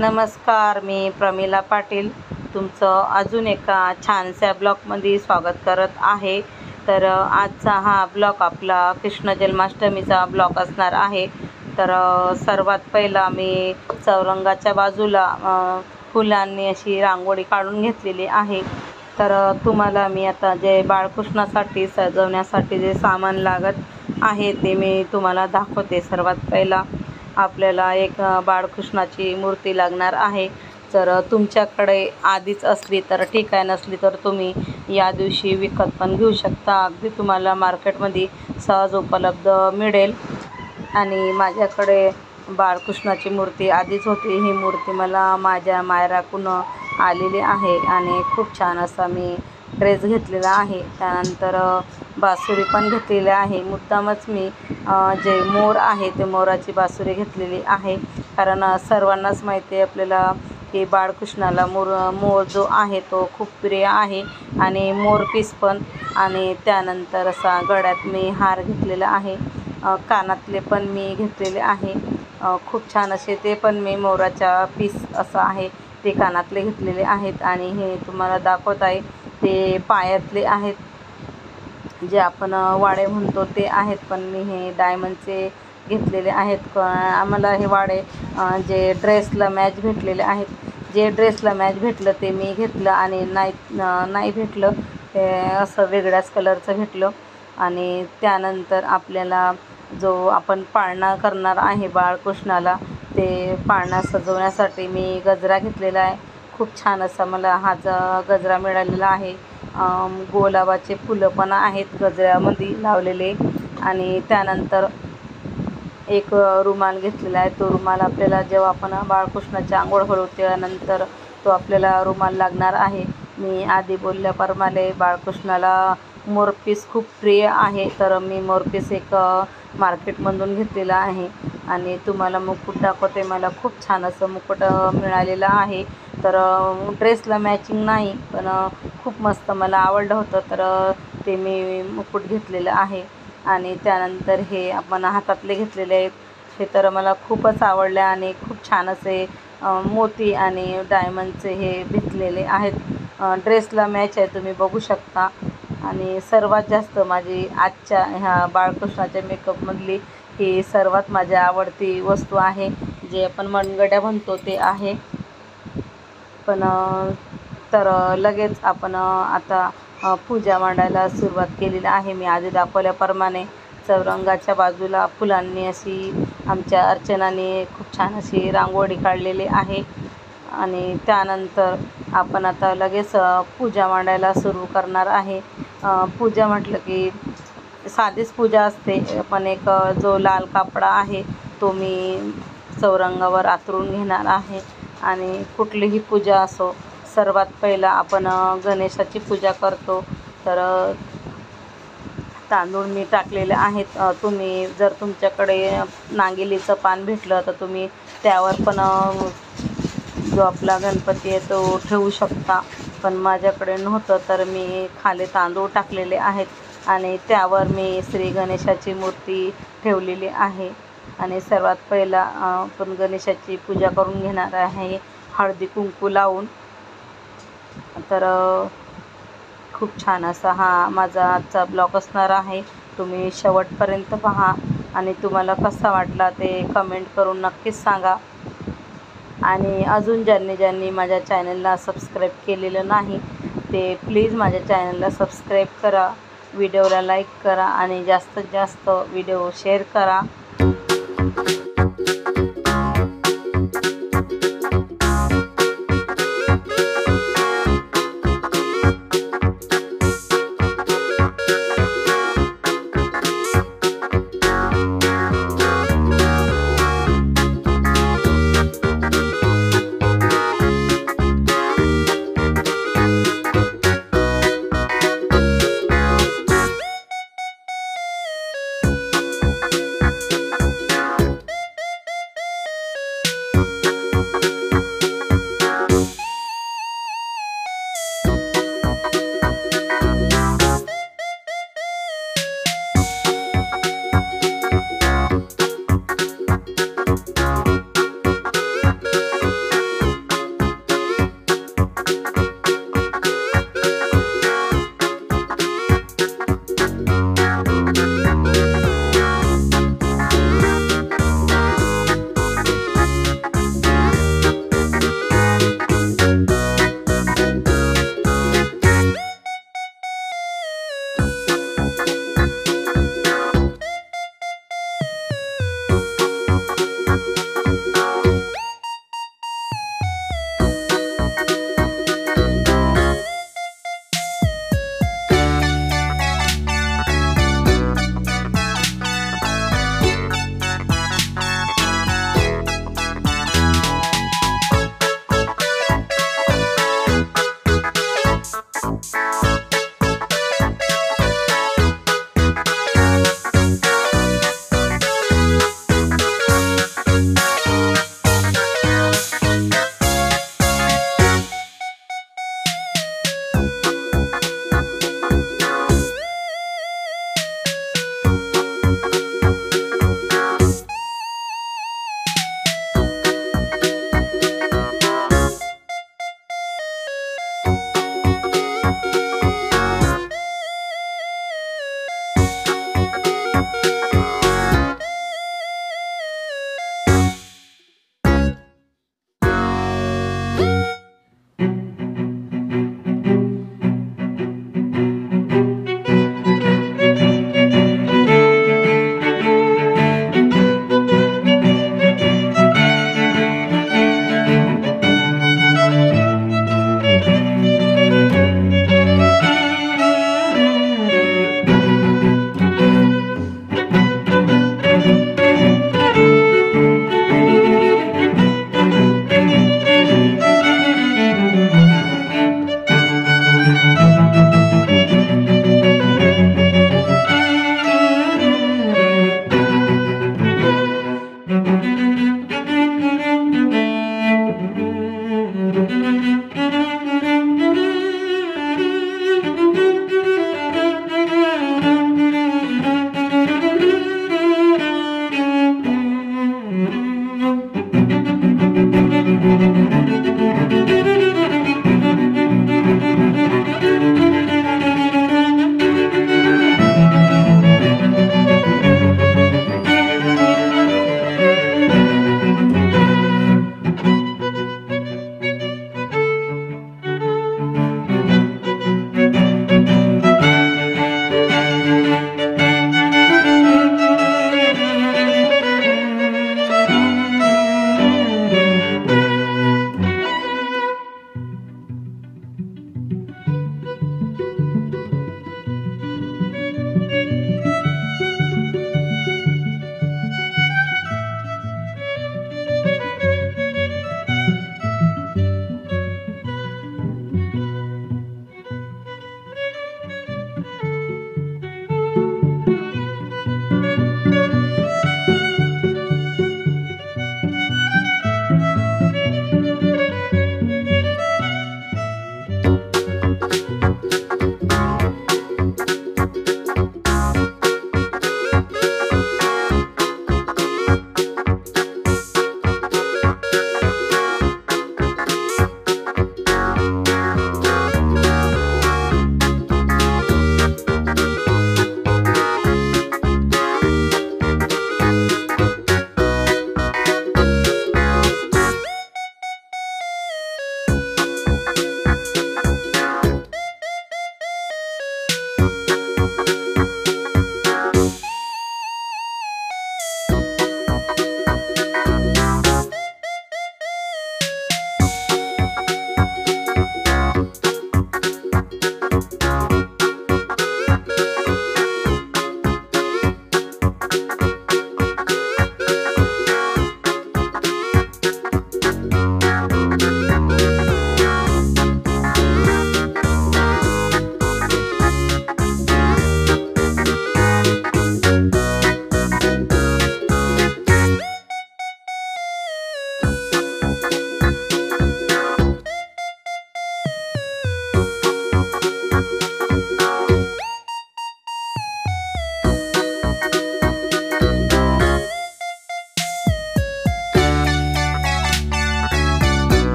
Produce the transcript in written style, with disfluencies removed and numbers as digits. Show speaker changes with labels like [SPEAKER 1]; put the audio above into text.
[SPEAKER 1] नमस्कार, मी प्रमिला पाटील तुमचं अजून एका छानशा ब्लॉगमध्ये स्वागत करत आहे। तर आजचा हा ब्लॉग आपला कृष्ण जन्माष्टमीचा ब्लॉग असणार आहे। तर सर्वात पहिला मी चौरंगाच्या बाजूला फुलांनी अशी रांगोळी काढून घेतलेली आहे। तर तुम्हाला मी आता जे बाळकृष्णासाठी सजवण्यासाठी जे सामान लागत आहे ते मी तुम्हाला दाखवते। सर्वात पहिला आपल्याला एक बाळकृष्णाची मूर्ती लागणार आहे। जर तुमच्याकडे आधीच असली तर ठीक आहे, नसली तर तुम्ही या दिवशी विकत पण घेऊ शकता। अगदी तुम्हाला मार्केटमध्ये सहज उपलब्ध मिळेल। आणि माझ्याकडे बाळकृष्णाची मूर्ती आधीच होती। ही मूर्ती मला माझ्या मायराकडून आलेली आहे आणि खूप छान असा मी ड्रेस घेतलेला आहे। त्यानंतर बासुरी पण घेतलेली आहे। मुद्दामच मी जे मोर आहे ते मोराची बासुरी घेतलेली आहे, कारण सर्वांनाच माहिती आहे आपल्याला की बाळकृष्णाला मोर जो आहे तो खूप प्रिय आहे आणि मोरपीस पण। आणि त्यानंतर असा गळ्यात मी हार घेतलेला आहे, कानातले पण मी घेतलेले आहे। खूप छान असे ते पण मी मोराच्या पीस असं आहे ते कानातले घेतलेले आहेत। आणि हे तुम्हाला दाखवत आहे ते पायातले आहेत, जे आपण वाडे म्हणतो ते आहेत, पण मी हे डायमंडचे घेतलेले आहेत। आम्हाला हे वाडे जे ड्रेसला मॅच भेटलेले आहेत, जे ड्रेसला मॅच भेटलं ते मी घेतलं आणि नाही भेटलं ते असं वेगळ्याच कलरचं भेटलं। आणि त्यानंतर आपल्याला जो आपण पाळणा करणार आहे बाळकृष्णाला, ते पाळणा सजवण्यासाठी मी गजरा घेतलेला आहे। खूप छान असा मला हा गजरा मिळालेला आहे। गुलाबाचे फुलं पण आहेत गजऱ्यामध्ये लावलेले। आणि त्यानंतर एक रुमाल घेतलेला आहे। तो रुमाल आपल्याला जेव्हा आपण बाळकृष्णाची आंघोळ घालू त्यानंतर तो आपल्याला रुमाल लागणार आहे। मी आधी बोलल्याप्रमाणे बाळकृष्णाला मोरपीस खूप प्रिय आहे, तर मी मोरपीस एक मार्केटमधून घेतलेला आहे। आणि तुम्हाला मुकुट दाखवते, मला खूप छान असं मुकुट मिळालेलं आहे। तर ड्रेसला मॅचिंग नाही, पण खूप मस्त मला आवडलं होतं, तर ते मी मुकुट घेतलेलं आहे। आणि त्यानंतर हे आपण हातातले घेतलेले आहेत, हे तर मला खूपच आवडले आणि खूप छान असे मोती आणि डायमंडचे हे भेटलेले आहेत। ड्रेसला मॅच आहे, तुम्ही बघू शकता। आणि सर्वात जास्त माझी आजच्या ह्या बाळकृष्णाच्या मेकअपमधली ही सर्वात माझी आवडती वस्तू आहे, जे आपण मनगड्या म्हणतो ते आहे। पण तर लगेच आपण आता पूजा मांडायला सुरुवात केलेली आहे। मी आधी दाखवल्याप्रमाणे चौरंगाच्या बाजूला फुलांनी अशी आमच्या अर्चनाने खूप छान अशी रांगोळी काढलेली आहे। आणि त्यानंतर आपण आता लगेच पूजा मांडायला सुरू करणार आहे। पूजा म्हटलं की साधीच पूजा असते, पण एक जो लाल कापडा आहे तो मी चौरंगावर आतरून घेणार आहे। आणि कुठलीही पूजा असो, सर्वात पहिला आपण गणेशाची पूजा करतो, तर तांदूळ मी टाकलेले आहेत। तुम्ही जर तुमच्याकडे नांगिलीचं पान भेटलं तर तुम्ही त्यावर पण जो आपला गणपती आहे तो ठेवू शकता, पण माझ्याकडे नव्हतं तर मी खाली तांदूळ टाकलेले आहेत आणि त्यावर मी श्री गणेशाची मूर्ती ठेवलेली आहे। आणि सर्वात पहिला आपण गणेशाची पूजा करून घेणार आहे हळदी कुंकू लावून। तर खूप छान असा हा माझा आजचा ब्लॉग असणार आहे, तुम्ही शेवटपर्यंत पहा आणि तुम्हाला कसा वाटला ते कमेंट करून नक्कीच सांगा। आणि अजून ज्यांनी माझ्या चॅनलला सबस्क्राईब केलेलं नाही ते प्लीज माझ्या चॅनलला सबस्क्राईब करा, व्हिडिओला लाईक करा आणि जास्तीत जास्त व्हिडिओ शेअर करा।